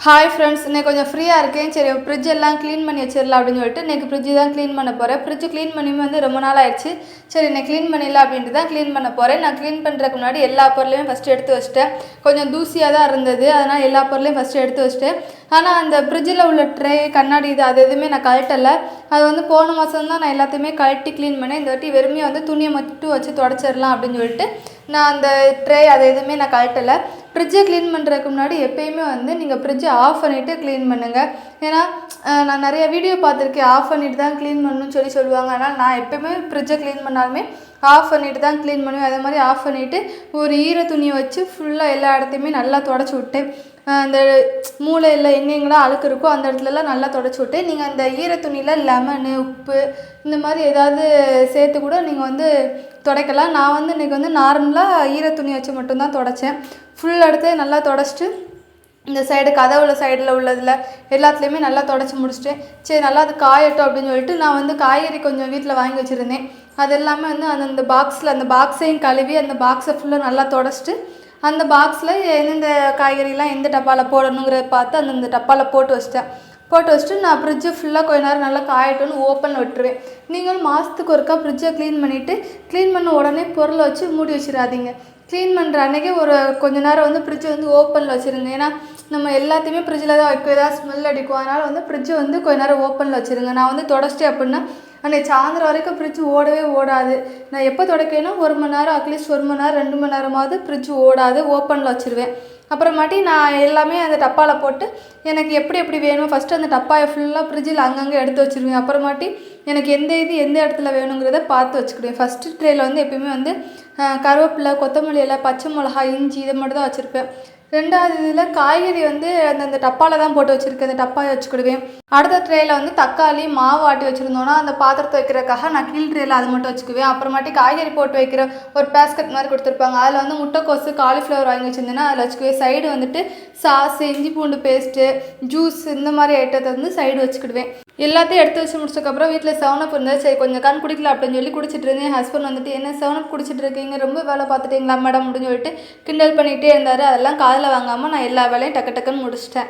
Hi friends, இன்னைக்கு கொஞ்சம் ஃப்ரீயாக இருக்கேன். சரி, ஃப்ரிட்ஜ் எல்லாம் க்ளீன் பண்ணி வச்சிடலாம் அப்படின்னு சொல்லிட்டு இன்றைக்கி ஃப்ரிட்ஜு தான் க்ளீன் பண்ண போகிறேன். ஃப்ரிட்ஜு க்ளீன் பண்ணியுமே வந்து ரொம்ப நாள் ஆயிடுச்சு. சரி, இன்னைக்கு க்ளீன் பண்ணிடலாம் அப்படின்ட்டு தான் க்ளீன் பண்ண போகிறேன். நான் க்ளீன் பண்ணுறதுக்கு முன்னாடி எல்லா பொருளையும் ஃபஸ்ட்டு எடுத்து வச்சிட்டேன். கொஞ்சம் தூசியாக தான் இருந்தது, அதனால் எல்லா பொருளையும் ஃபஸ்ட்டு எடுத்து வச்சிட்டேன். ஆனால் அந்த ஃப்ரிட்ஜில் உள்ள ட்ரே, கண்ணாடி அது எதுவுமே நான் கழட்டலை. அது வந்து போன மாதம் தான் நான் எல்லாத்தையுமே கழட்டி க்ளீன் பண்ணேன். இந்த வாட்டி வெறுமையாக வந்து துணியை மட்டும் வச்சு தொடச்சிடலாம் அப்படின்னு சொல்லிட்டு நான் அந்த ட்ரே அதை எதுவுமே நான் கழட்டலை. ஃப்ரிட்ஜை க்ளீன் பண்ணுறதுக்கு முன்னாடி எப்போயுமே வந்து நீங்கள் ஃப்ரிட்ஜை ஆஃப் பண்ணிவிட்டு க்ளீன் பண்ணுங்கள். ஏன்னா நான் நிறைய வீடியோ பார்த்துருக்கேன், ஆஃப் பண்ணிவிட்டு தான் க்ளீன் பண்ணணும்னு சொல்லுவாங்க. ஆனால் நான் எப்போயுமே ஃப்ரிட்ஜை க்ளீன் பண்ணாலுமே ஆஃப் பண்ணிவிட்டு தான் க்ளீன் பண்ணுவேன். அதே மாதிரி ஆஃப் பண்ணிவிட்டு ஒரு ஈர துணியை வச்சு ஃபுல்லாக எல்லா இடத்தையுமே நல்லா தொடச்சி விட்டேன். அந்த மூளையில் எங்கெங்கெல்லாம் அழுக்கு இருக்கோ அந்த இடத்துலலாம் நல்லா தொடச்சி விட்டு, நீங்கள் அந்த ஈர துணியில் லெமனு, உப்பு இந்த மாதிரி ஏதாவது சேர்த்து கூட நீங்கள் வந்து துடைக்கலாம். நான் வந்து இன்றைக்கி வந்து நார்மலாக ஈர துணி வச்சு மட்டும்தான் துடைச்சேன். ஃபுல் இடத்தையும் நல்லா தொடச்சிட்டு இந்த சைடு கதவுல சைடில் உள்ளதில் எல்லாத்துலேயுமே நல்லா தொடச்சி முடிச்சிட்டேன். சரி, நல்லா அது காயட்டும் அப்படின்னு சொல்லிட்டு நான் வந்து காய்கறி கொஞ்சம் வீட்டில் வாங்கி வச்சுருந்தேன். அது எல்லாமே வந்து அந்த பாக்ஸில் அந்த பாக்ஸையும் கழுவி அந்த பாக்ஸை ஃபுல்லாக நல்லா தொடச்சிட்டு அந்த பாக்ஸில் எந்தெந்த காய்கறிலாம் எந்த டப்பாவில் போடணுங்கிறத பார்த்து அந்தந்த டப்பாவில் போட்டு வச்சுட்டு நான் ஃப்ரிட்ஜை ஃபுல்லாக கொஞ்ச நேரம் நல்லா காயட்டும்னு ஓப்பனில் விட்டுருவேன். நீங்களும் மாதத்துக்கு ஒருக்கா ஃப்ரிட்ஜை க்ளீன் பண்ணிவிட்டு க்ளீன் பண்ண உடனே பொருளை வச்சு மூடி வச்சிடாதீங்க. க்ளீன் பண்ணுற அன்றைக்கே ஒரு கொஞ்ச நேரம் வந்து ஃப்ரிட்ஜை வந்து ஓப்பனில் வச்சுருங்க. ஏன்னா நம்ம எல்லாத்தையுமே ஃப்ரிட்ஜில் தான் வைக்க, ஏதாவது ஸ்மெல் அடிக்கும். அதனால் வந்து ஃப்ரிட்ஜை வந்து கொஞ்ச நேரம் ஓப்பனில் வச்சுருங்க. நான் வந்து தொடச்சிட்டேன் அப்படின்னா அன்றைக்கி சாயந்தரம் வரைக்கும் ஃப்ரிட்ஜ் ஓடவே ஓடாது. நான் எப்போ துடைக்கேன்னா 1 மணி நேரம், அட்லீஸ்ட் 1 மணி நேரம் 2 மணி நேரமாவது ஃப்ரிட்ஜ் ஓடாது, ஓப்பனில் வச்சுருவேன். அப்புறமாட்டி நான் எல்லாமே அந்த டப்பாவில் போட்டு எனக்கு எப்படி வேணும் ஃபஸ்ட்டு அந்த டப்பாயை ஃபுல்லாக ஃப்ரிட்ஜில் அங்கங்கே எடுத்து வச்சுருவேன். அப்புறமாட்டி எனக்கு எந்த இடத்துல வேணுங்கிறத பார்த்து வச்சுக்கிடுவேன். ஃபஸ்ட்டு ட்ரேயில் வந்து எப்பயுமே வந்து கருவேப்பிலை, கொத்தமல்லி இலை, பச்சை மிளகாய், இஞ்சி இதை மட்டும் தான் வச்சுருப்பேன். 2வது இதில் காய்கறி வந்து அந்த டப்பாவில் தான் போட்டு வச்சுருக்கேன், அந்த டப்பாயை வச்சுக்கிடுவேன். அடுத்த ட்ரேயில் வந்து தக்காளி, மாவு ஆட்டி வச்சுருந்தோன்னா அந்த பாத்திரத்தை வைக்கிறதுக்காக நான் கீழ் ட்ரேயில் அது மட்டும் வச்சுக்குவேன். அப்புறமாட்டி காய்கறி போட்டு வைக்கிற ஒரு பேஸ்கெட் மாதிரி கொடுத்துருப்பாங்க, அதில் வந்து முட்டைக்கோசு, காலிஃப்ளவர் வாங்கி வச்சுருந்தேன்னா அதில் வச்சுக்குவேன். சைடு வந்துட்டு சாஸு, இஞ்சி பூண்டு பேஸ்ட்டு, ஜூஸ் இந்த மாதிரி ஐட்டத்தை வந்து சைடு வச்சுக்கிடுவேன். எல்லாத்தையும் எடுத்து வச்சு முடிச்சதுக்கப்புறம் வீட்டில் 7up இருந்தது. சரி, கொஞ்சம் குடிக்கலாம் அப்படின்னு சொல்லி குடிச்சிட்டு இருந்தேன். என் ஹஸ்பண்ட் வந்துட்டு என்ன 7up குடிச்சிட்டு இருக்கீங்க, ரொம்ப வேலை பார்த்துட்டீங்களா மேடம் அப்படின்னு சொல்லிட்டு கிண்டல் பண்ணிகிட்டே இருந்தார். அதெல்லாம் காதில் வாங்காமல் நான் எல்லா வேலையும் டக்கு டக்குன்னு முடிச்சிட்டேன்.